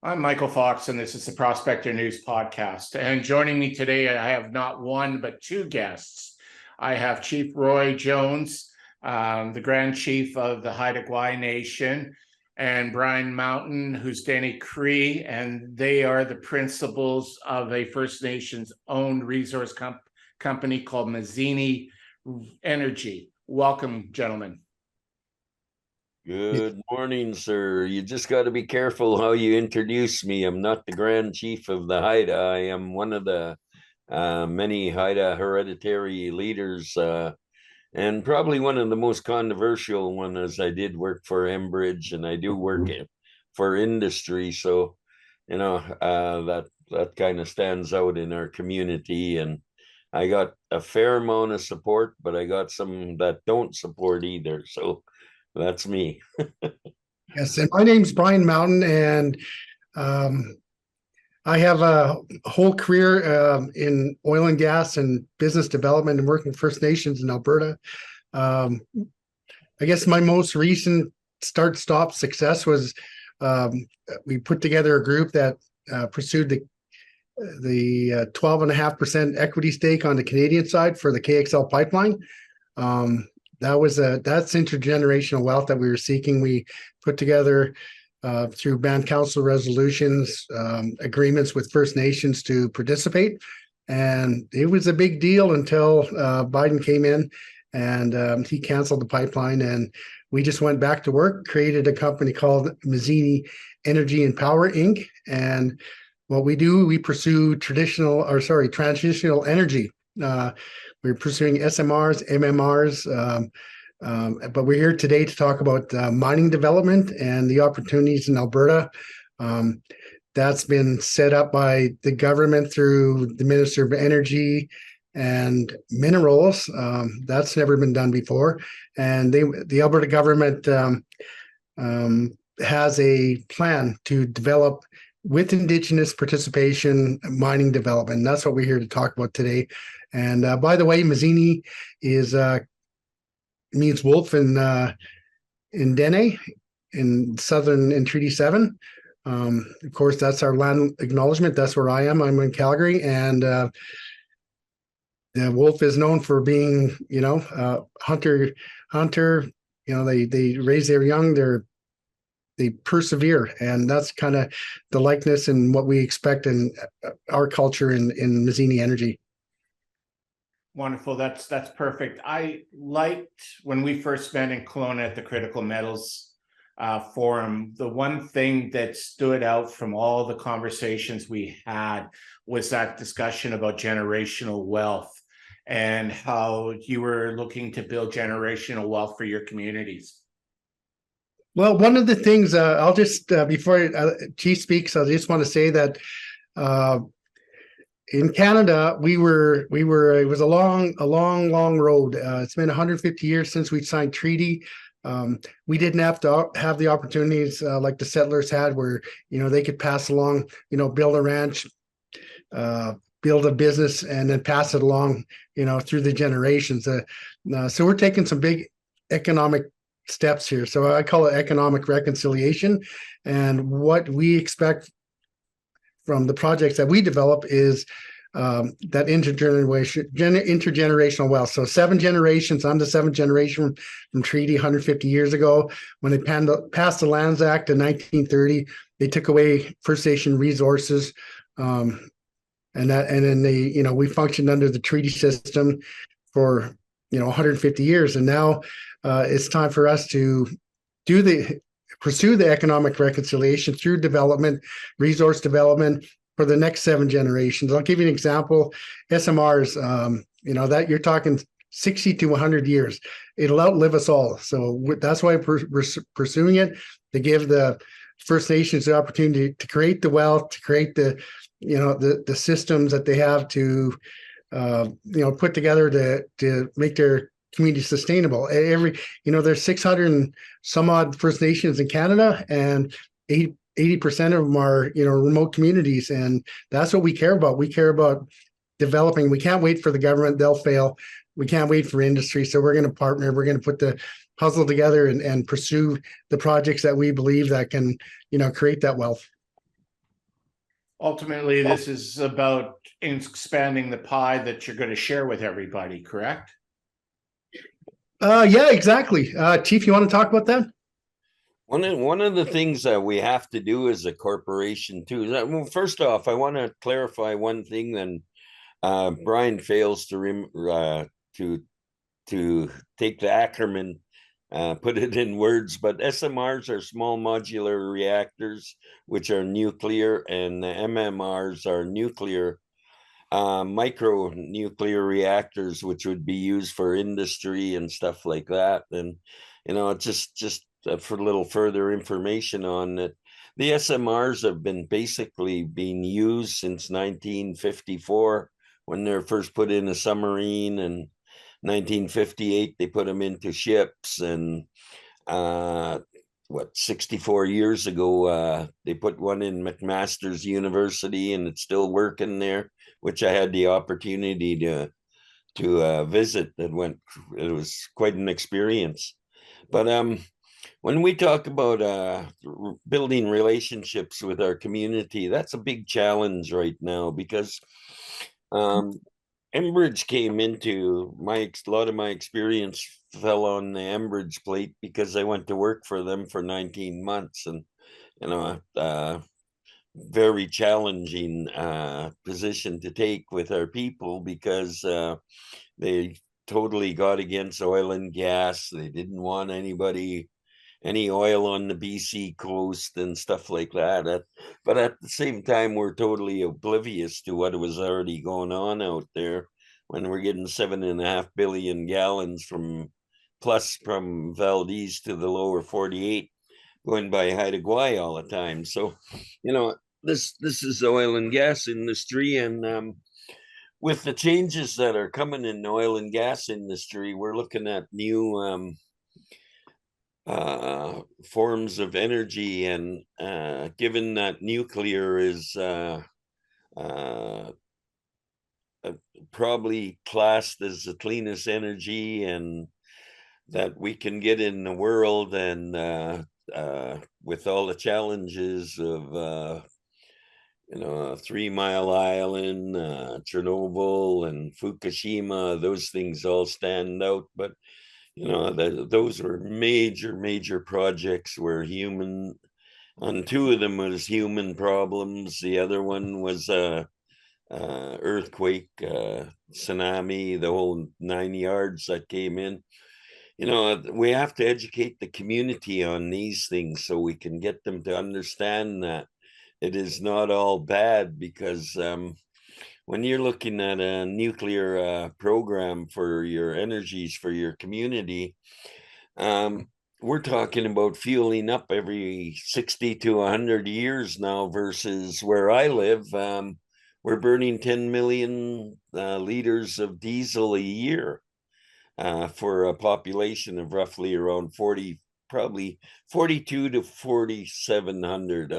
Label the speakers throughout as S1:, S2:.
S1: I'm Michael Fox, and this is the Prospector News Podcast. And joining me today, I have not one, but two guests. I have Chief Roy Jones, the Grand Chief of the Haida Nation, and Brian Mountain, who's Dene Cree, and they are the principals of a First Nations-owned resource company called Mazini Energy. Welcome, gentlemen.
S2: Good morning, sir. You just got to be careful how you introduce me. I'm not the Grand Chief of the Haida. I am one of the many Haida hereditary leaders, and probably one of the most controversial one, as I did work for Enbridge and I do work for industry. So, that kind of stands out in our community. And I got a fair amount of support, but I got some that don't support either. So that's me.
S3: Yes, and my name's Brian Mountain, and I have a whole career in oil and gas and business development and working First Nations in Alberta. I guess my most recent start-stop success was we put together a group that pursued the 12.5% equity stake on the Canadian side for the KXL pipeline. That's intergenerational wealth that we were seeking. We put together through band council resolutions, agreements with First Nations to participate. And it was a big deal until Biden came in and he canceled the pipeline. And we just went back to work, created a company called Mazini Energy and Power, Inc. And what we do, we pursue transitional energy. We're pursuing SMRs, MMRs, but we're here today to talk about mining development and the opportunities in Alberta. That's been set up by the government through the Minister of Energy and Minerals. That's never been done before. And the Alberta government has a plan to develop with Indigenous participation mining development. And that's what we're here to talk about today. And by the way, Mazini means wolf in Dene, in Southern in Treaty 7. Of course, that's our land acknowledgement. That's where I am. I'm in Calgary, and the wolf is known for being, hunter. They raise their young. They persevere, and that's kind of the likeness and what we expect in our culture in Mazini Energy.
S1: Wonderful. That's perfect. I liked when we first met in Kelowna at the Critical Metals Forum. The one thing that stood out from all the conversations we had was that discussion about generational wealth and how you were looking to build generational wealth for your communities.
S3: Well, one of the things I'll just before Chief speaks, I just want to say that in Canada, we were. It was a long road. It's been 150 years since we signed treaty. We didn't have to have the opportunities like the settlers had, where they could pass along, build a ranch, build a business, and then pass it along, through the generations. So we're taking some big economic steps here. So I call it economic reconciliation. And what we expect from the projects that we develop is that intergenerational wealth. So 7 generations. I'm the 7th generation from treaty 150 years ago. When they passed the Lands Act in 1930, they took away First Nation resources, and then we functioned under the treaty system for 150 years, and now it's time for us to pursue the economic reconciliation through development, resource development for the next 7 generations. I'll give you an example. SMRs, that you're talking 60 to 100 years. It'll outlive us all. So that's why we're pursuing it, to give the First Nations the opportunity to create the wealth, to create the systems that they have to put together to make their community sustainable. There's 600 and some odd First Nations in Canada, and 80% of them are remote communities, and that's what we care about. We care about developing. We can't wait for the government; they'll fail. We can't wait for industry, so we're going to partner. We're going to put the puzzle together and pursue the projects that we believe that can create that wealth.
S1: Ultimately, this is about expanding the pie that you're going to share with everybody, correct?
S3: Yeah, exactly. Chief, you want to talk about that?
S2: One of the things that we have to do as a corporation too. Well, first off, I want to clarify one thing. Then Brian fails to take the acronym, put it in words. But SMRs are small modular reactors, which are nuclear, and the MMRs are nuclear micro nuclear reactors, which would be used for industry and stuff like that. And just for a little further information on it, the SMRs have been basically being used since 1954 when they're first put in a submarine, and 1958 they put them into ships, and uh, 64 years ago they put one in McMaster's University, and it's still working there, which I had the opportunity to visit. It was quite an experience. But when we talk about building relationships with our community, that's a big challenge right now, because um, Enbridge came into a lot of my experience fell on the Enbridge plate because I went to work for them for 19 months, and you know, very challenging position to take with our people, because they totally got against oil and gas. They didn't want any oil on the BC coast and stuff like that. But at the same time, we're totally oblivious to what was already going on out there when we're getting 7.5 billion gallons from Valdez to the lower 48 going by Haida all the time. So, this is the oil and gas industry, and with the changes that are coming in the oil and gas industry, we're looking at new forms of energy, and given that nuclear is uh, probably classed as the cleanest energy and that we can get in the world, and with all the challenges of 3 Mile Island, Chernobyl, and Fukushima, those things all stand out. But those were major projects where on two of them was human problems. The other one was earthquake, tsunami, the whole 9 yards that came in. We have to educate the community on these things so we can get them to understand that it is not all bad, because when you're looking at a nuclear program for your energies for your community, we're talking about fueling up every 60 to 100 years now, versus where I live, we're burning 10 million liters of diesel a year for a population of roughly around 40, probably 42 to 4,700.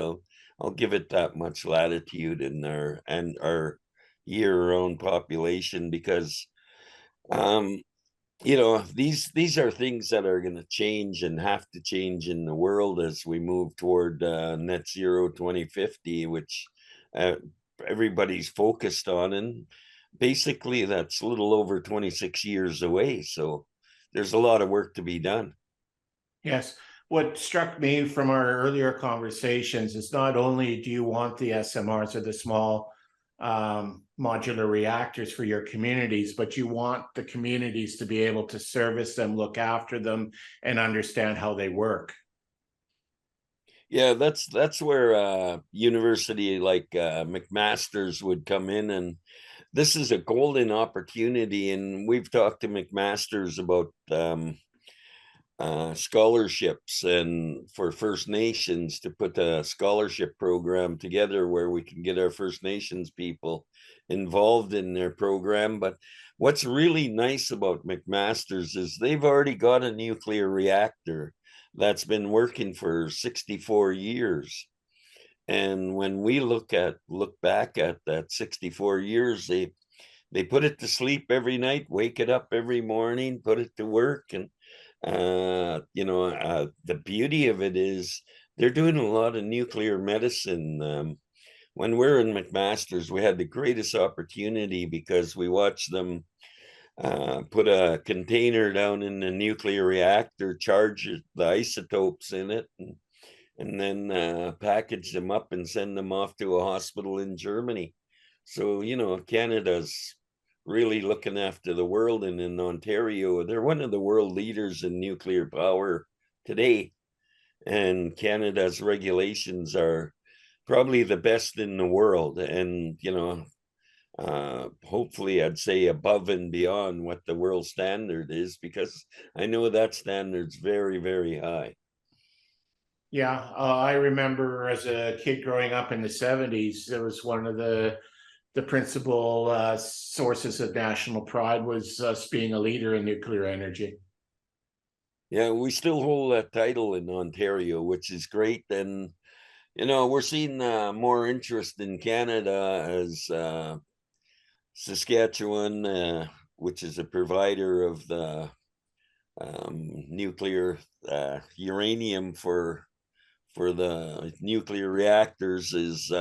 S2: I'll give it that much latitude in our year-round population, because these are things that are going to change and have to change in the world as we move toward net zero 2050, which everybody's focused on, and basically that's a little over 26 years away. So there's a lot of work to be done.
S1: Yes. What struck me from our earlier conversations is not only do you want the SMRs, or the small modular reactors, for your communities, but you want the communities to be able to service them, look after them, and understand how they work.
S2: Yeah, that's where university like McMaster's would come in, and this is a golden opportunity. And we've talked to McMaster's about scholarships, and for First Nations to put a scholarship program together where we can get our First Nations people involved in their program. But what's really nice about McMaster's is they've already got a nuclear reactor that's been working for 64 years. And when we look back at that 64 years, they put it to sleep every night, wake it up every morning, put it to work. And the beauty of it is they're doing a lot of nuclear medicine when we're in McMaster's, we had the greatest opportunity because we watched them put a container down in the nuclear reactor, charge the isotopes in it, and then package them up and send them off to a hospital in Germany. So, Canada's really looking after the world, and in Ontario, they're one of the world leaders in nuclear power today. And Canada's regulations are probably the best in the world. And, hopefully I'd say above and beyond what the world standard is, because I know that standard's very, very high.
S1: Yeah, I remember as a kid growing up in the 70s, it was one of the principal sources of national pride was us being a leader in nuclear energy.
S2: Yeah, we still hold that title in Ontario, which is great. And, we're seeing more interest in Canada as Saskatchewan, which is a provider of the nuclear uranium for the nuclear reactors, is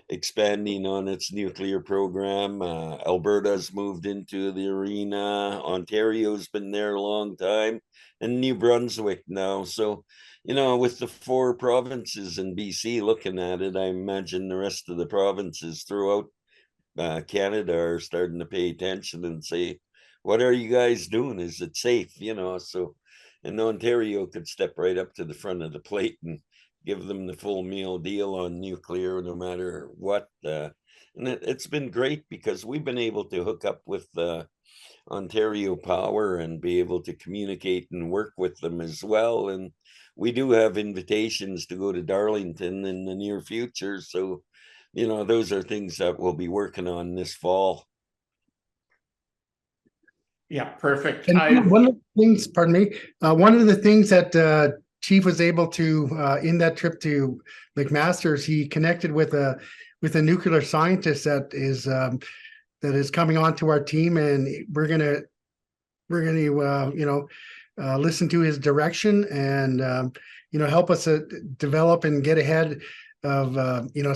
S2: expanding on its nuclear program. Alberta's moved into the arena. Ontario's been there a long time, and New Brunswick now. So, with the 4 provinces in BC looking at it, I imagine the rest of the provinces throughout Canada are starting to pay attention and say, what are you guys doing? Is it safe? So, and Ontario could step right up to the front of the plate and give them the full meal deal on nuclear, no matter what. And it's been great because we've been able to hook up with Ontario Power and be able to communicate and work with them as well. And we do have invitations to go to Darlington in the near future. So, those are things that we'll be working on this fall.
S1: Yeah, perfect.
S3: And one of the things, pardon me, one of the things that Chief was able to in that trip to McMaster's, he connected with a nuclear scientist that is coming onto our team, and we're gonna listen to his direction and help us develop and get ahead of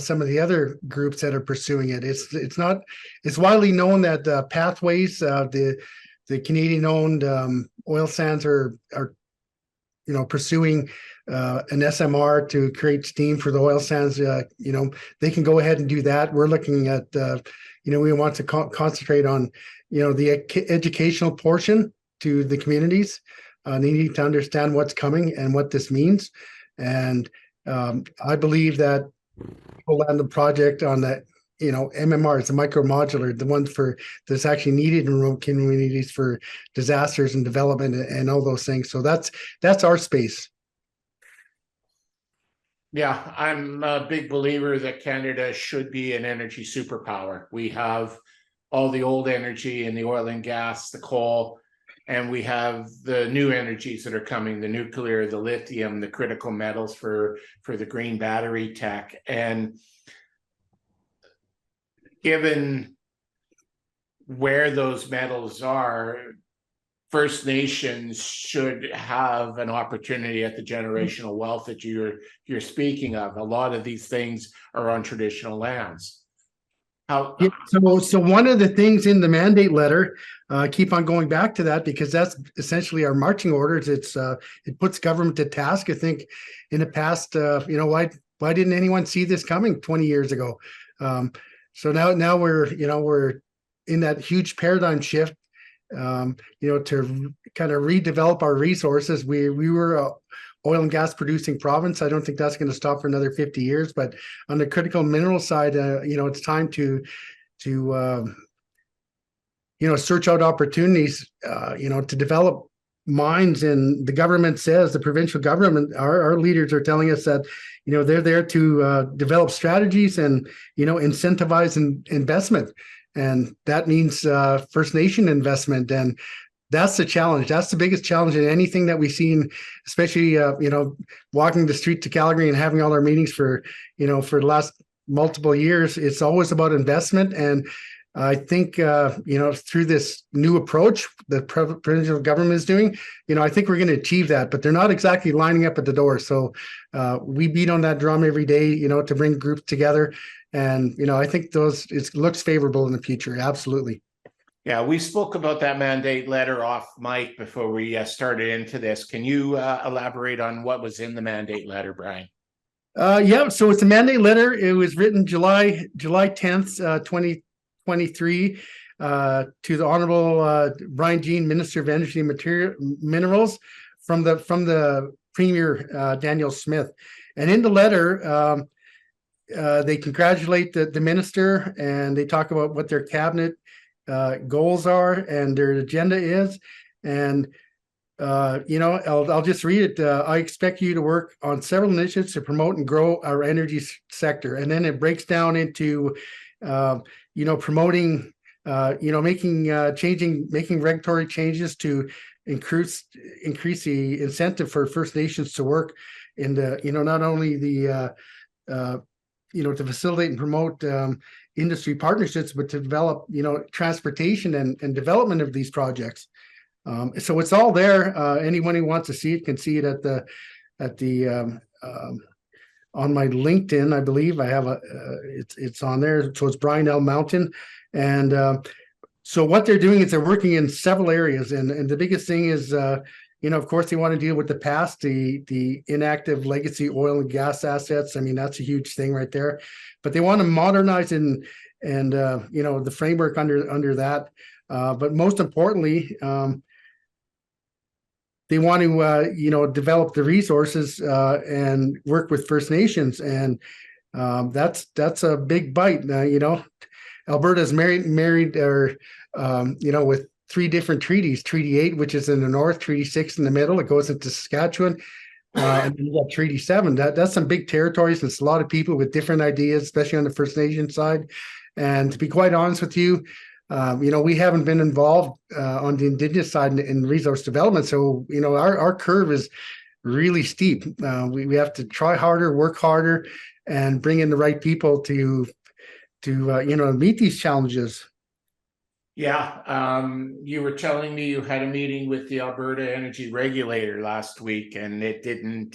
S3: some of the other groups that are pursuing it. It's widely known that Pathways, the Canadian-owned oil sands are pursuing an SMR to create steam for the oil sands. They can go ahead and do that. We're looking at we want to concentrate on the educational portion to the communities. They need to understand what's coming and what this means. And I believe that we'll land the project on that. MMR is a micro modular, the ones that's actually needed in remote communities for disasters and development and all those things. So that's our space.
S1: Yeah, I'm a big believer that Canada should be an energy superpower. We have all the old energy and the oil and gas, the coal, and we have the new energies that are coming, the nuclear, the lithium, the critical metals for the green battery tech. And given where those metals are, First Nations should have an opportunity at the generational wealth that you're speaking of. A lot of these things are on traditional lands. So
S3: one of the things in the mandate letter, keep on going back to that because that's essentially our marching orders. It puts government to task. I think in the past, why didn't anyone see this coming 20 years ago? So now we're in that huge paradigm shift, to kind of redevelop our resources. We were a oil and gas producing province. I don't think that's going to stop for another 50 years. But on the critical mineral side, it's time to search out opportunities, to develop mines. And the government says, the provincial government, our leaders are telling us that, they're there to develop strategies and, incentivize investment. And that means First Nation investment. And that's the challenge. That's the biggest challenge in anything that we've seen, especially, walking the street to Calgary and having all our meetings for the last multiple years. It's always about investment. And I think, through this new approach that provincial government is doing, I think we're going to achieve that, but they're not exactly lining up at the door. So we beat on that drum every day, to bring groups together. And, I think it looks favorable in the future. Absolutely.
S1: Yeah, we spoke about that mandate letter off mic before we started into this. Can you elaborate on what was in the mandate letter, Brian?
S3: Yeah, so it's a mandate letter. It was written July 10th, 2023, to the Honorable Brian Jean, Minister of Energy and Minerals, from the Premier Daniel Smith. And in the letter, they congratulate the minister, and they talk about what their cabinet goals are and their agenda is. And I'll just read it. I expect you to work on several initiatives to promote and grow our energy sector. And then it breaks down into promoting, making regulatory changes to increase the incentive for First Nations to work in the, not only the to facilitate and promote industry partnerships, but to develop, transportation and development of these projects. So it's all there. Anyone who wants to see it can see it at the on my LinkedIn. I believe I have it's on there. So it's Brian L. Mountain. And so what they're doing is they're working in several areas. And the biggest thing is, of course, they want to deal with the past, the inactive legacy oil and gas assets. I mean, that's a huge thing right there. But they want to modernize and the framework under that. But most importantly, they want to develop the resources and work with First Nations, and that's a big bite. Alberta's married with 3 different treaties: Treaty 8, which is in the north; Treaty 6 in the middle. It goes into Saskatchewan. And then you got Treaty 7. That's some big territories. It's a lot of people with different ideas, especially on the First Nation side. And to be quite honest with you, we haven't been involved on the Indigenous side in resource development. So, our curve is really steep. We have to try harder, work harder, and bring in the right people to meet these challenges.
S1: Yeah, you were telling me you had a meeting with the Alberta Energy Regulator last week, and it didn't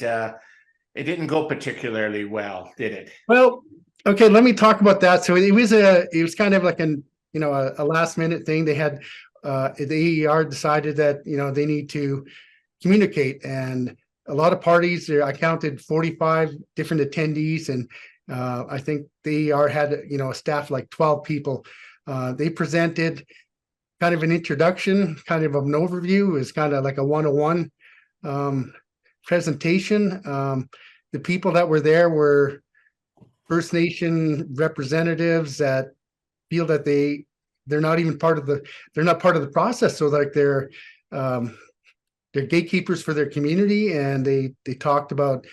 S1: go particularly well, did it?
S3: Well, okay, let me talk about that. So it was kind of like a last minute thing. They had the AER decided that they need to communicate, and a lot of parties there. I counted 45 different attendees, and I think the AER had a staff like 12 people. They presented kind of an introduction, kind of an overview. It was kind of like a 101 presentation. The people that were there were First Nation representatives that feel that they're not even part of the process. So like they're gatekeepers for their community, and they talked about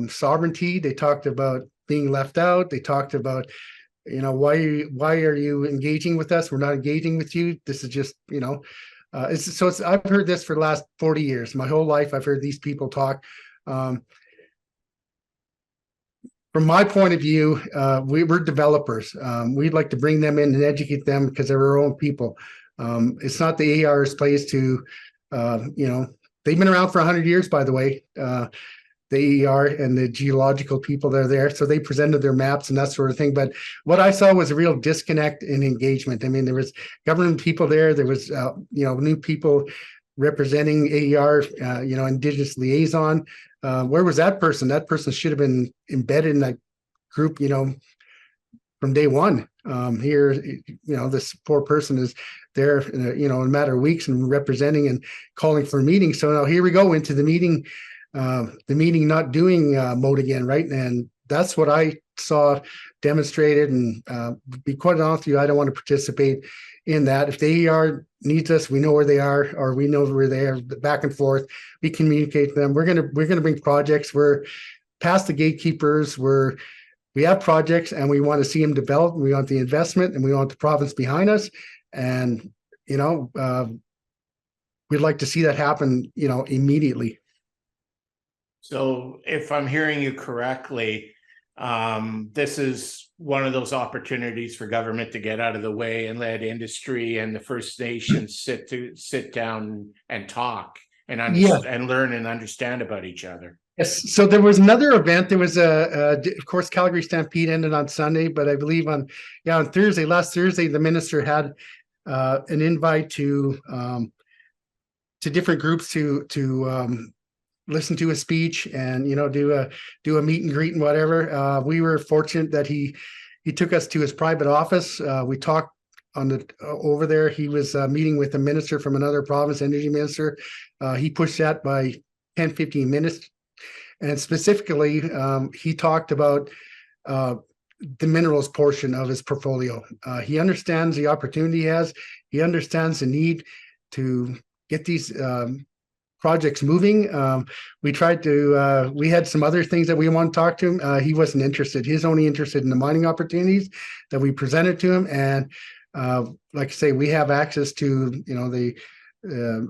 S3: sovereignty. They talked about being left out. They talked about why are you engaging with us? We're not engaging with you. This is just I've heard this for the last 40 years. My whole life I've heard these people talk. From my point of view, we're developers. We'd like to bring them in and educate them because they're our own people. It's not the AER's place to, they've been around for 100 years, by the way, the AER and the geological people that are there. So they presented their maps and that sort of thing. But what I saw was a real disconnect in engagement. I mean, there was government people there. There was, new people representing AER, Indigenous liaison. Where was that person? That person should have been embedded in that group, from day one. Here, this poor person is there, in a matter of weeks and representing and calling for a meeting. So now here we go into the meeting not doing mode again, right? And that's what I saw demonstrated. And be quite honest with you, I don't want to participate in that. If the AER needs us, we know where they are, or we know where they are. Back and forth, we communicate to them. We're gonna bring projects. We're past the gatekeepers. We have projects, and we want to see them develop. We want the investment, and we want the province behind us. And we'd like to see that happen, immediately.
S1: So if I'm hearing you correctly, This is one of those opportunities for government to get out of the way and let industry and the First Nations sit down and talk and and learn and understand about each other.
S3: Yes. So there was another event. There was of course, Calgary Stampede ended on Sunday, but I believe on last Thursday, the minister had an invite to different groups to listen to a speech and do a meet and greet and whatever. We were fortunate that he took us to his private office. We talked on the over there. He was meeting with a minister from another province, energy minister. He pushed that by 10-15 minutes. And specifically, he talked about the minerals portion of his portfolio. He understands the opportunity he has. He understands the need to get these projects moving. We tried to, we had some other things that we want to talk to him. He wasn't interested. He's only interested in the mining opportunities that we presented to him. And like I say, we have access to,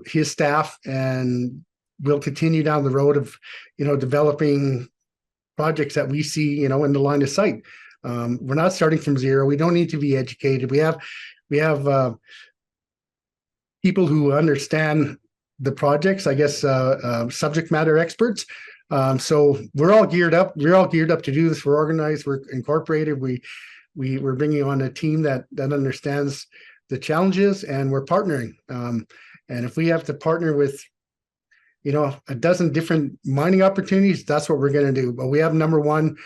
S3: his staff, and we'll continue down the road of, developing projects that we see, in the line of sight. We're not starting from zero. We don't need to be educated. We have people who understand the projects, I guess, subject matter experts. So we're all geared up. We're all geared up to do this. We're organized. We're incorporated. We're bringing on a team that understands the challenges, and we're partnering. And if we have to partner with, a dozen different mining opportunities, that's what we're going to do. But we have number one.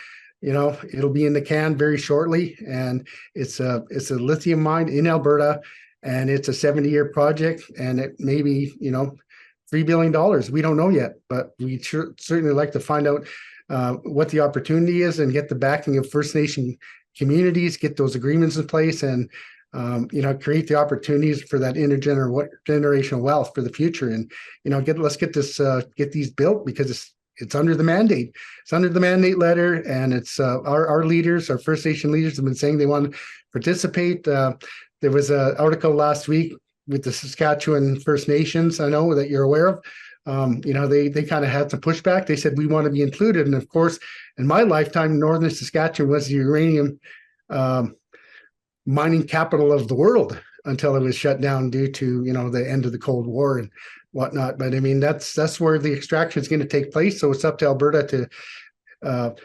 S3: It'll be in the can very shortly, and it's a lithium mine in Alberta. And it's a 70-year project, and it may be, $3 billion. We don't know yet, but we certainly like to find out what the opportunity is and get the backing of First Nation communities, get those agreements in place, and create the opportunities for that intergenerational wealth for the future. And let's get these built, because it's under the mandate. It's under the mandate letter, and it's our leaders, our First Nation leaders, have been saying they want to participate. There was an article last week with the Saskatchewan First Nations, I know that you're aware of. They kind of had some pushback. They said, we want to be included. And of course, in my lifetime, Northern Saskatchewan was the uranium mining capital of the world until it was shut down due to, the end of the Cold War and whatnot. But I mean, that's where the extraction is going to take place. So it's up to Alberta to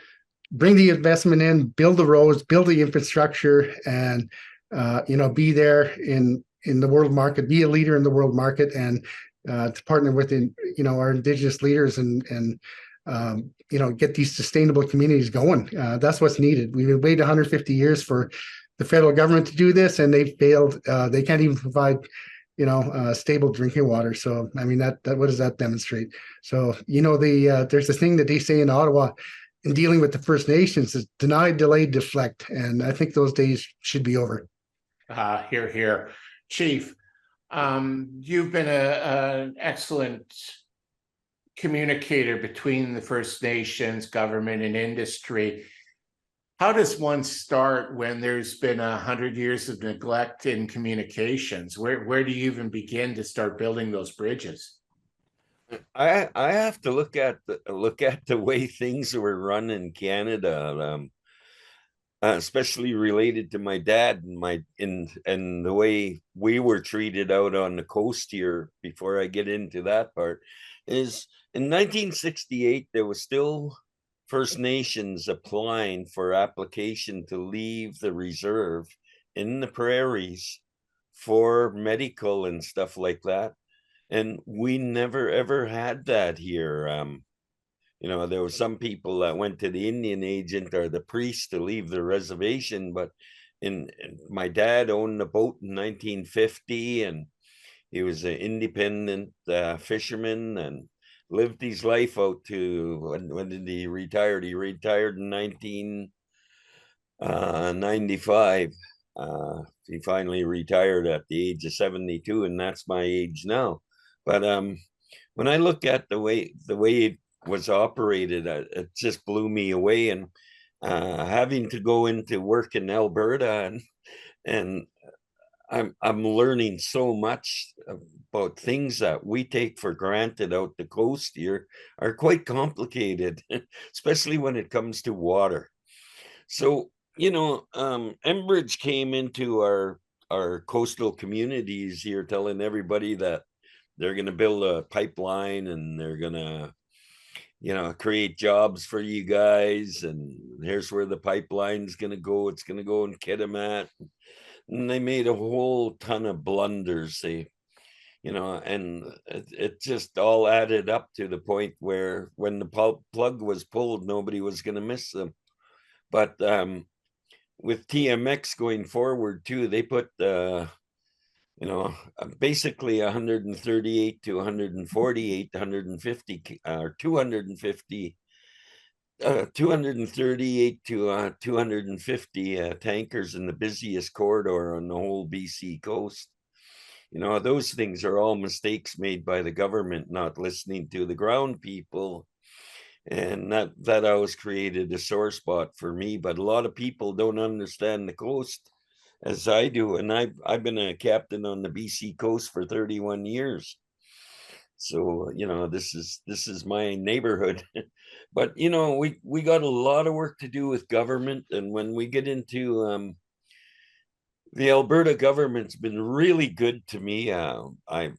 S3: bring the investment in, build the roads, build the infrastructure, and be there in the world market, be a leader in the world market, and to partner with our Indigenous leaders and get these sustainable communities going. That's what's needed. We've waited 150 years for the federal government to do this, and they failed. They can't even provide stable drinking water. So I mean, that what does that demonstrate? So there's this thing that they say in Ottawa in dealing with the First Nations is deny, delay, deflect, and I think those days should be over.
S1: Hear, hear. Chief, you've been an excellent communicator between the First Nations, government, and industry. How does one start when there's been 100 years of neglect in communications? Where do you even begin to start building those bridges?
S2: I have to look at the way things were run in Canada. Especially related to my dad and the way we were treated out on the coast here. Before I get into that part, is in 1968 there was still First Nations applying for application to leave the reserve in the prairies for medical and stuff like that, and we never ever had that here. There were some people that went to the Indian agent or the priest to leave the reservation, but my dad owned a boat in 1950, and he was an independent fisherman and lived his life out to when did he retire? He retired in 1995. He finally retired at the age of 72, and that's my age now. But when I look at the way it was operated, it just blew me away. And having to go into work in Alberta, and I'm learning so much about things that we take for granted out the coast here are quite complicated, especially when it comes to water. So, Enbridge came into our coastal communities here, telling everybody that they're going to build a pipeline and they're going to, create jobs for you guys. And here's where the pipeline's going to go. It's going to go in Kitimat. And they made a whole ton of blunders. And it just all added up to the point where when the plug was pulled, nobody was going to miss them. But with TMX going forward too, they put basically 138 to 148, 150 or 250, 238 to 250 tankers in the busiest corridor on the whole BC coast. Those things are all mistakes made by the government, not listening to the ground people. And that always created a sore spot for me. But a lot of people don't understand the coast as I do. And I've been a captain on the BC coast for 31 years. So, this is my neighborhood. But, we got a lot of work to do with government. And when we get into the Alberta government's been really good to me. I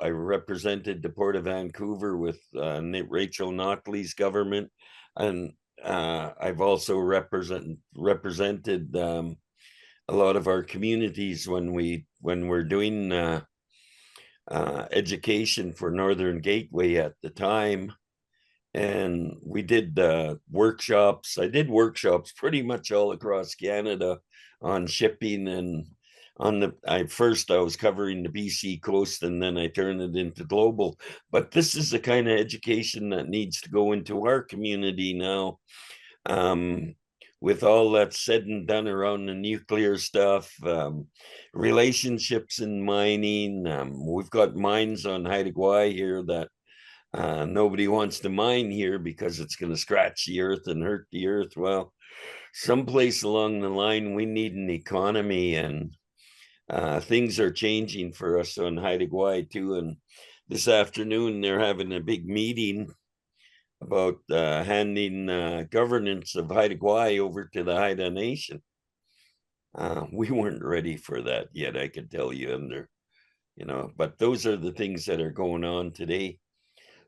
S2: represented the Port of Vancouver with Rachel Notley's government, and I've also represented a lot of our communities when we're doing education for Northern Gateway at the time. And we did workshops. I did workshops pretty much all across Canada on shipping, and I was covering the BC coast, and then I turned it into global. But this is the kind of education that needs to go into our community now. With all that said and done around the nuclear stuff, relationships in mining, we've got mines on Haida here that nobody wants to mine here because it's going to scratch the earth and hurt the earth. Well, someplace along the line, we need an economy, and things are changing for us on Haida too. And this afternoon, they're having a big meeting about handing governance of Haida over to the Haida Nation. We weren't ready for that yet, I can tell you. But those are the things that are going on today.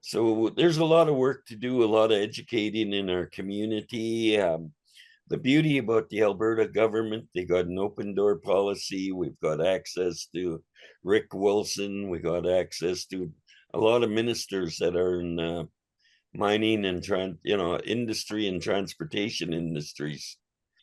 S2: So there's a lot of work to do, a lot of educating in our community. The beauty about the Alberta government, they got an open door policy. We've got access to Rick Wilson. We got access to a lot of ministers that are in mining and industry and transportation industries.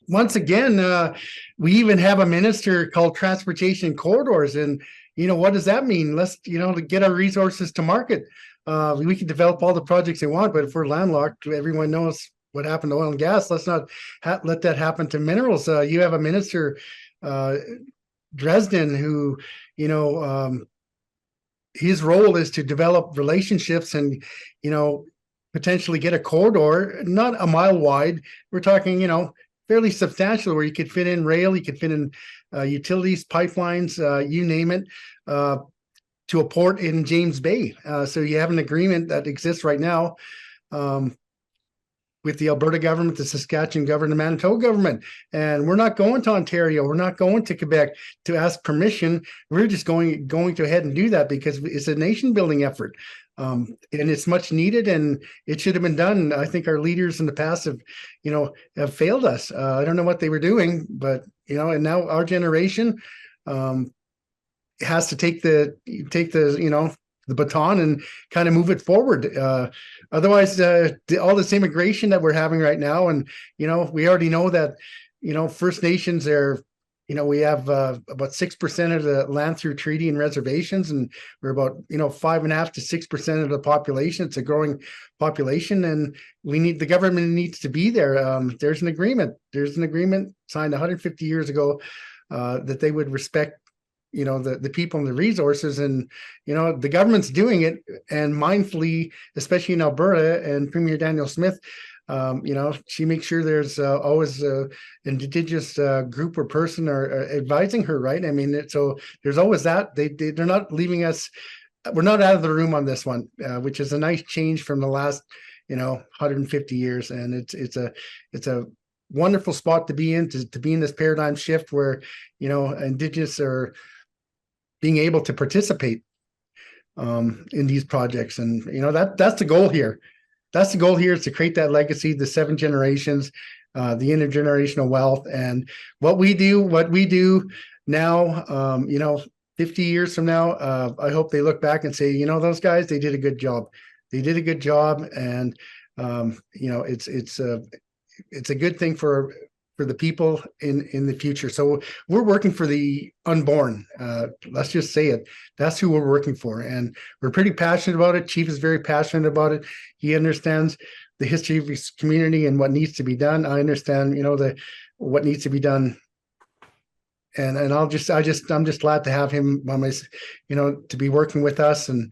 S3: Once again, we even have a minister called Transportation Corridors, and what does that mean? Let's to get our resources to market. We can develop all the projects they want, but if we're landlocked, everyone knows what happened to oil and gas. Let's not let that happen to minerals. You have a minister, Dresden, who, his role is to develop relationships and, potentially get a corridor, not a mile wide. We're talking, fairly substantial, where you could fit in rail, you could fit in utilities, pipelines, you name it, to a port in James Bay. So you have an agreement that exists right now with the Alberta government, the Saskatchewan government, the Manitoba government. And we're not going to Ontario. We're not going to Quebec to ask permission. We're just going to ahead and do that because it's a nation building effort. And it's much needed, and it should have been done. I think our leaders in the past have failed us. I don't know what they were doing, but, and now our generation has to take the baton and kind of move it forward. Otherwise, all this immigration that we're having right now, and we already know that First Nations are, we have about 6% of the land through treaty and reservations, and we're about 5.5 to 6% of the population. It's a growing population, and the government needs to be there. There's an agreement signed 150 years ago that they would respect the people and the resources, and the government's doing it, and mindfully, especially in Alberta, and Premier Danielle Smith, she makes sure there's always an Indigenous group or person or advising her, right? I mean, so there's always that. They're not leaving us. We're not out of the room on this one, which is a nice change from the last 150 years, and it's a wonderful spot to be in, to be in this paradigm shift where, Indigenous are being able to participate in these projects. And, that's the goal here. That's the goal here, is to create that legacy, the 7 generations, the intergenerational wealth. And what we do now, 50 years from now, I hope they look back and say, those guys, they did a good job. They did a good job. And, it's a good thing for the people in the future. So we're working for the unborn. Let's just say it. That's who we're working for. And we're pretty passionate about it. Chief is very passionate about it. He understands the history of his community and what needs to be done. I understand, what needs to be done. And I'm just glad to have him on my, to be working with us and,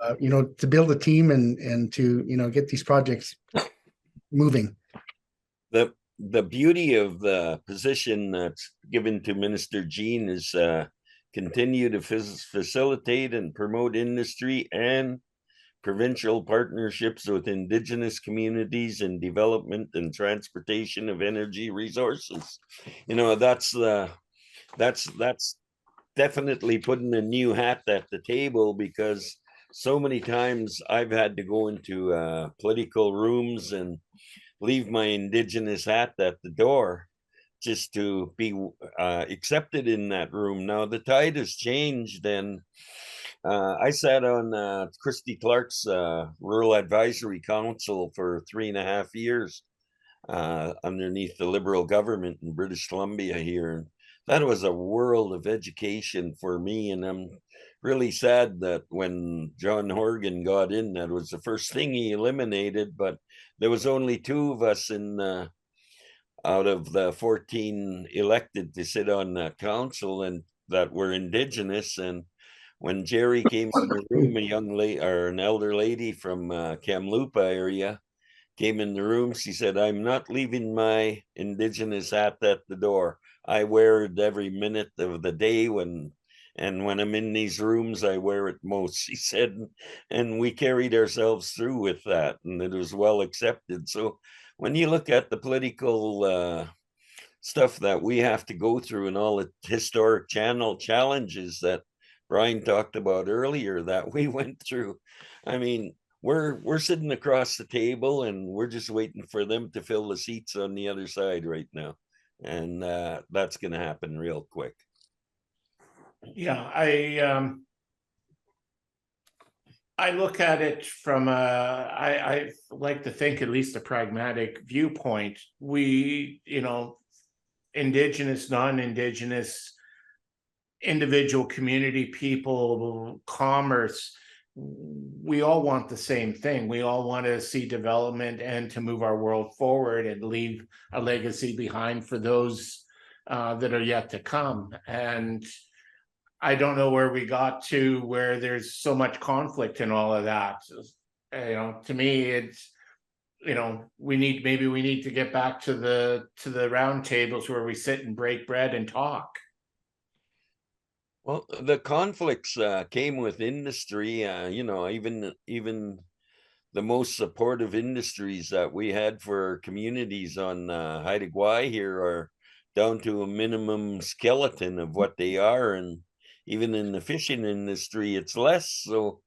S3: to build a team and to, get these projects moving.
S2: The beauty of the position that's given to Minister Jean is continue to facilitate and promote industry and provincial partnerships with Indigenous communities in development and transportation of energy resources. That's definitely putting a new hat at the table, because so many times I've had to go into political rooms and leave my Indigenous hat at the door just to be accepted in that room. Now the tide has changed, and I sat on Christy Clark's Rural Advisory Council for 3.5 years underneath the Liberal government in British Columbia here. That was a world of education for me, and I'm really sad that when John Horgan got in, that was the first thing he eliminated. But there was only 2 of us out of the 14 elected to sit on that council, and that were Indigenous. And when Jerry came in the room, a young lady or an elder lady from Kamloops area came in the room, she said, "I'm not leaving my Indigenous hat at the door. I wear it every minute of the day, and when I'm in these rooms, I wear it most," she said. And we carried ourselves through with that, and it was well accepted. So when you look at the political stuff that we have to go through and all the historic challenges that Brian talked about earlier that we went through, I mean, we're sitting across the table and we're just waiting for them to fill the seats on the other side right now. And that's going to happen real quick.
S1: Yeah, I look at it from I like to think at least a pragmatic viewpoint. We, Indigenous, non-Indigenous, individual community people, commerce, we all want the same thing. We all want to see development and to move our world forward and leave a legacy behind for those that are yet to come. And I don't know where we got to where there's so much conflict in all of that. To me, it's, we need to get back to the round tables where we sit and break bread and talk.
S2: Well, the conflicts came with industry. Even the most supportive industries that we had for communities on Haida here are down to a minimum skeleton of what they are, and even in the fishing industry, it's less. So,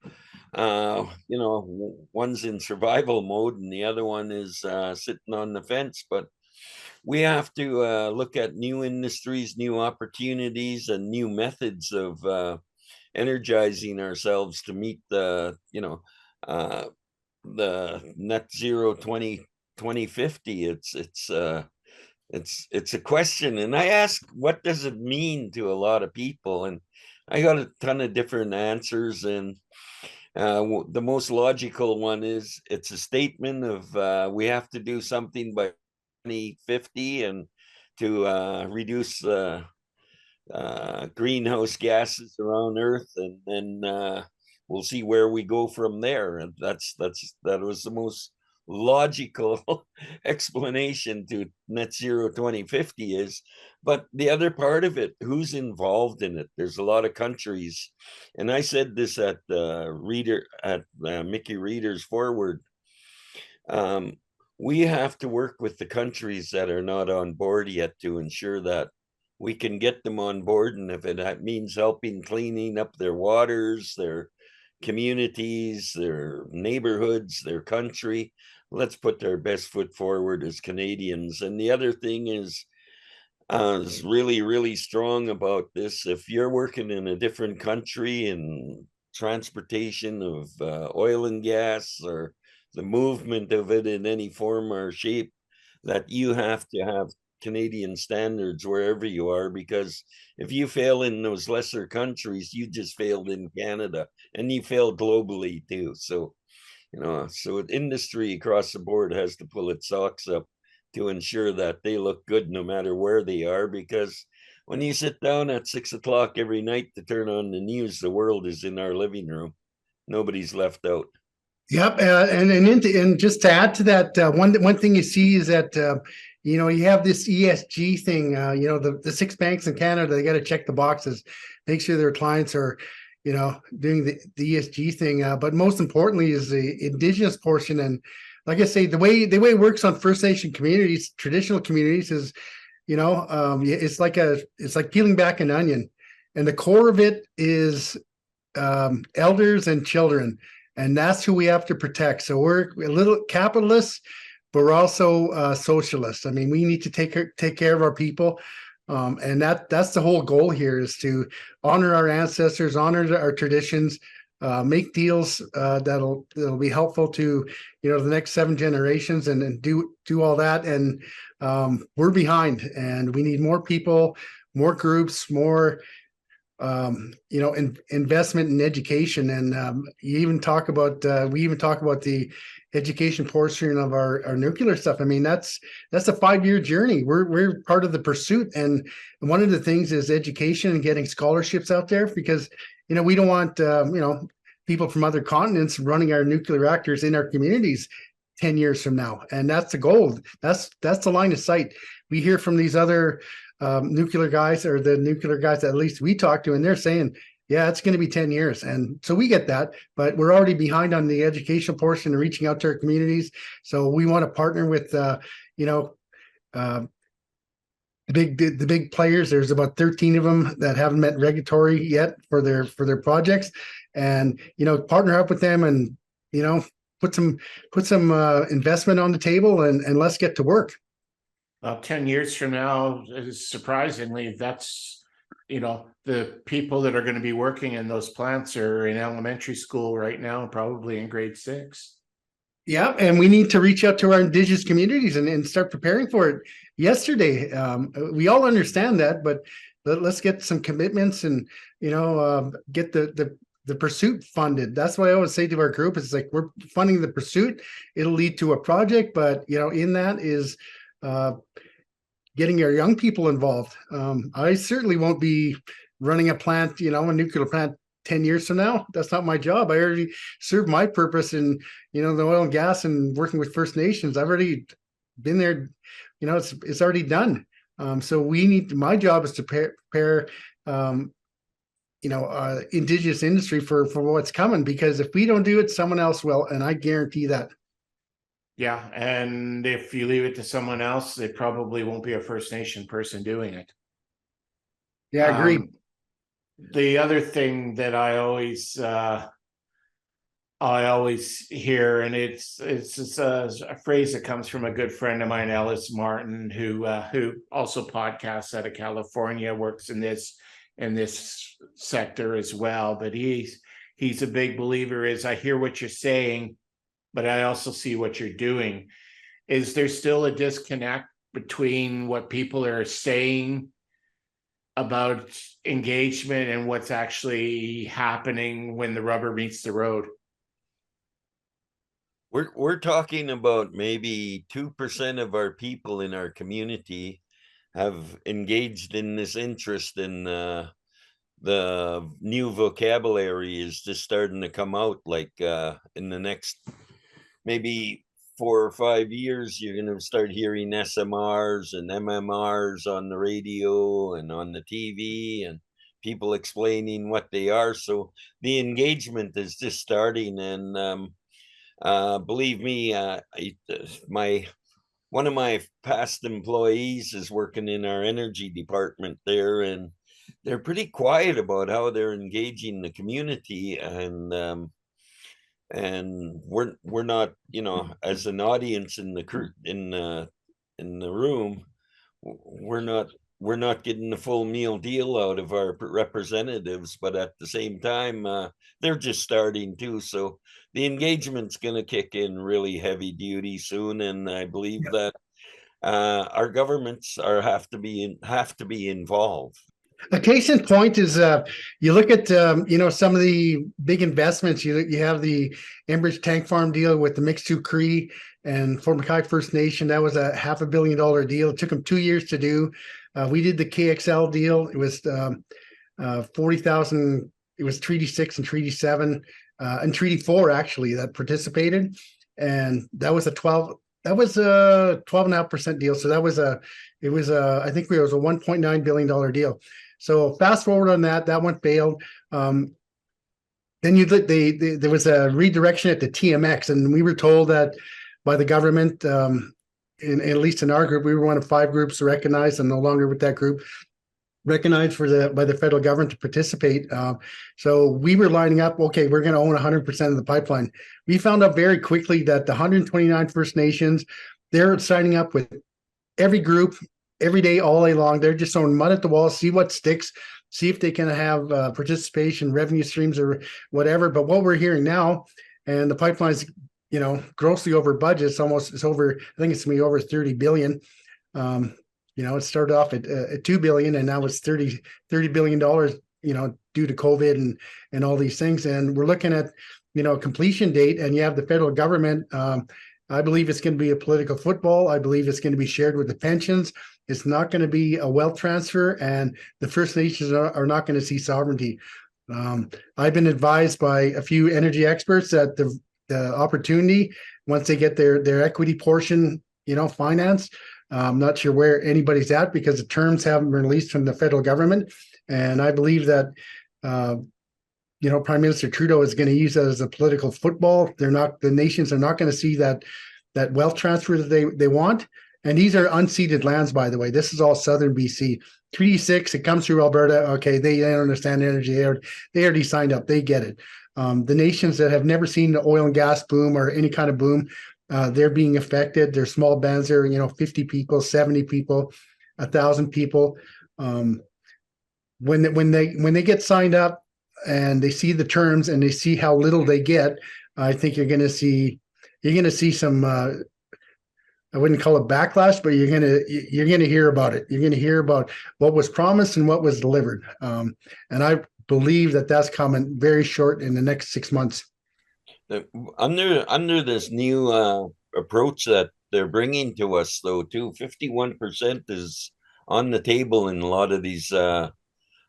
S2: one's in survival mode and the other one is sitting on the fence. But we have to look at new industries, new opportunities, and new methods of energizing ourselves to meet the net zero 2050. It's a question, and I ask, what does it mean to a lot of people? And I got a ton of different answers, and the most logical one is it's a statement of we have to do something by 2050 and to reduce greenhouse gases around Earth, and then we'll see where we go from there. And that was the most logical explanation to net zero 2050 is. But the other part of it, who's involved in it? There's a lot of countries, and I said this at Mickey Reader's forward. we have to work with the countries that are not on board yet to ensure that we can get them on board. And if it means helping cleaning up their waters, their communities, their neighborhoods, their country, let's put our best foot forward as Canadians. And the other thing is really, really strong about this. If you're working in a different country and transportation of oil and gas or the movement of it in any form or shape, that you have to have Canadian standards wherever you are, because if you fail in those lesser countries, you just failed in Canada and you fail globally too. So, so industry across the board has to pull its socks up to ensure that they look good no matter where they are, because when you sit down at 6 o'clock every night to turn on the news, the world is in our living room. Nobody's left out.
S3: Yep, and just to add to that, one thing you see is that you have this ESG thing. The 6 banks in Canada, they got to check the boxes, make sure their clients are, doing the ESG thing. But most importantly is the Indigenous portion. And like I say, the way it works on First Nation communities, traditional communities, is it's like peeling back an onion, and the core of it is elders and children. And that's who we have to protect. So we're a little capitalists, but we're also socialists. I mean, we need to take care of our people, and that's the whole goal here, is to honor our ancestors, honor our traditions, make deals that'll be helpful to the next 7 generations, and do all that. And we're behind, and we need more people, more groups, more investment in education. And we even talk about the education portion of our nuclear stuff. I mean, that's a 5-year journey. We're part of the pursuit, and one of the things is education and getting scholarships out there, because we don't want people from other continents running our nuclear reactors in our communities 10 years from now. And that's the goal. That's the line of sight. We hear from these other nuclear guys, or the nuclear guys that at least we talk to, and they're saying, yeah, it's going to be 10 years. And so we get that, but we're already behind on the educational portion and reaching out to our communities. So we want to partner with, the big players. There's about 13 of them that haven't met regulatory yet for their projects, and, partner up with them, and, put some investment on the table, and let's get to work.
S1: 10 years from now, surprisingly, that's, the people that are going to be working in those plants are in elementary school right now, probably in grade 6.
S3: Yeah, and we need to reach out to our Indigenous communities and start preparing for it yesterday. We all understand that, but let's get some commitments, and, get the pursuit funded. That's what I always say to our group. It's like, we're funding the pursuit. It'll lead to a project, but, in that is getting our young people involved. I certainly won't be running a plant, a nuclear plant 10 years from now. That's not my job. I already served my purpose in, the oil and gas and working with First Nations. I've already been there. It's already done. So my job is to prepare, Indigenous industry for what's coming, because if we don't do it, someone else will. And I guarantee that.
S1: Yeah, and if you leave it to someone else, it probably won't be a First Nation person doing it.
S3: Yeah, I agree.
S1: The other thing that I always hear, and it's a phrase that comes from a good friend of mine, Ellis Martin, who also podcasts out of California, works in this sector as well. But he's a big believer. Is, I hear what you're saying, but I also see what you're doing. Is there still a disconnect between what people are saying about engagement and what's actually happening when the rubber meets the road?
S2: We're talking about maybe 2% of our people in our community have engaged in this interest in the new vocabulary is just starting to come out. Like in the next maybe 4 or 5 years, you're going to start hearing SMRs and MMRs on the radio and on the TV, and people explaining what they are. So the engagement is just starting, and Believe me, one of my past employees is working in our energy department there, and they're pretty quiet about how they're engaging the community, and we're not, as an audience in the room, we're not getting the full meal deal out of our representatives, but at the same time, they're just starting too. So the engagement's going to kick in really heavy duty soon, and I believe that our governments have to be involved.
S3: A case in point is you look at some of the big investments. You have the Enbridge tank farm deal with the Mixed 2 Cree and Fort McKay First Nation. That was a $500 million deal. It took them 2 years to do. We did the KXL deal. It was 40,000. It was Treaty 6 and Treaty 7 and Treaty 4 actually that participated, and that was a 12.5% deal. So that was I think it was a $1.9 billion deal. So fast forward on that one failed. Then there was a redirection at the TMX, and we were told that by the government, at least in our group, we were one of 5 groups recognized, and no longer with that group, recognized by the federal government to participate. So we were lining up, okay, we're going to own 100% of the pipeline. We found out very quickly that the 129 First Nations, they're signing up with every group, every day, all day long. They're just throwing mud at the wall, see what sticks, see if they can have participation, revenue streams or whatever. But what we're hearing now, and the pipeline's, grossly over budget. I think it's going to be over 30 billion. It started off at 2 billion, and now it's $30 billion, due to COVID and all these things. And we're looking at, a completion date, and you have the federal government. I believe it's going to be a political football. I believe it's going to be shared with the pensions. It's not going to be a wealth transfer, and the First Nations are not going to see sovereignty. I've been advised by a few energy experts that the opportunity, once they get their equity portion, financed, I'm not sure where anybody's at because the terms haven't been released from the federal government. And I believe that, Prime Minister Trudeau is going to use that as a political football. The nations are not going to see that wealth transfer that they want. And these are unceded lands, by the way. This is all southern BC. Treaty 6, it comes through Alberta. Okay, they understand energy. They already signed up. They get it. The nations that have never seen the oil and gas boom or any kind of boom, they're being affected. They're small bands. They're 50 people, 70 people, 1,000 people. When they get signed up and they see the terms and they see how little they get, I think you're going to see some. I wouldn't call it backlash, but you're going to hear about it. You're going to hear about what was promised and what was delivered. And I believe that that's coming very short in the next 6 months.
S2: Under this new approach that they're bringing to us, though, too, 51% is on the table in a lot of these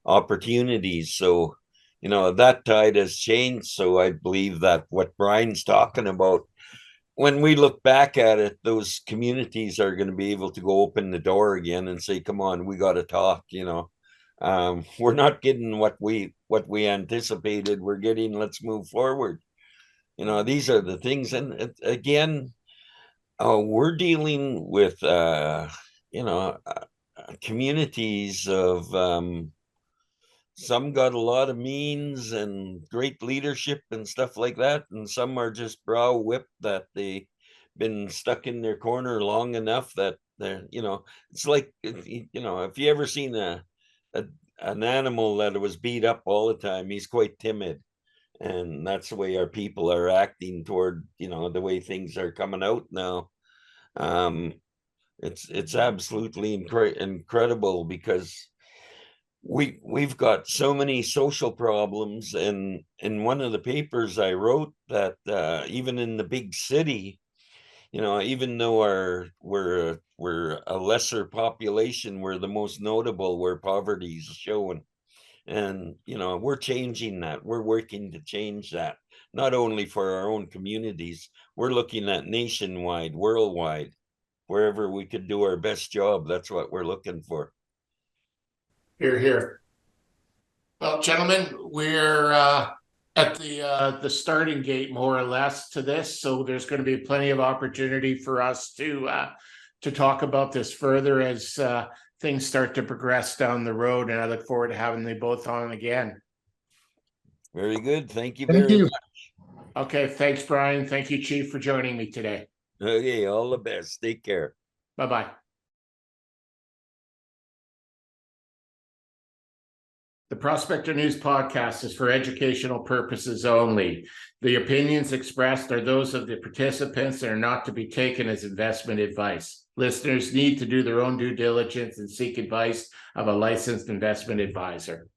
S2: opportunities. So, that tide has changed. So I believe that what Brian's talking about, when we look back at it, those communities are going to be able to go open the door again and say, come on, we got to talk. We're not getting what we anticipated. We're getting, let's move forward. These are the things. And again, we're dealing with, communities of, some got a lot of means and great leadership and stuff like that. And some are just brow whipped that they've been stuck in their corner long enough that they're, it's like, if you ever seen an animal that was beat up all the time, he's quite timid. And that's the way our people are acting toward, the way things are coming out now. It's absolutely incredible because we've got so many social problems. And in one of the papers I wrote that even in the big city, even though we're a lesser population, we're the most notable where poverty is showing. And, we're changing that. We're working to change that, not only for our own communities. We're looking at nationwide, worldwide, wherever we could do our best job. That's what we're looking for.
S1: Hear, hear. Well, gentlemen, we're at the starting gate, more or less, to this. So there's going to be plenty of opportunity for us to talk about this further as things start to progress down the road. And I look forward to having them both on again.
S2: Very good. Thank you
S3: Thank
S2: very
S3: you.
S2: much.
S1: Okay, thanks, Brian. Thank you, Chief, for joining me today.
S2: Okay, all the best. Take care.
S1: Bye-bye. The Prospector News podcast is for educational purposes only. The opinions expressed are those of the participants and are not to be taken as investment advice. Listeners need to do their own due diligence and seek advice of a licensed investment advisor.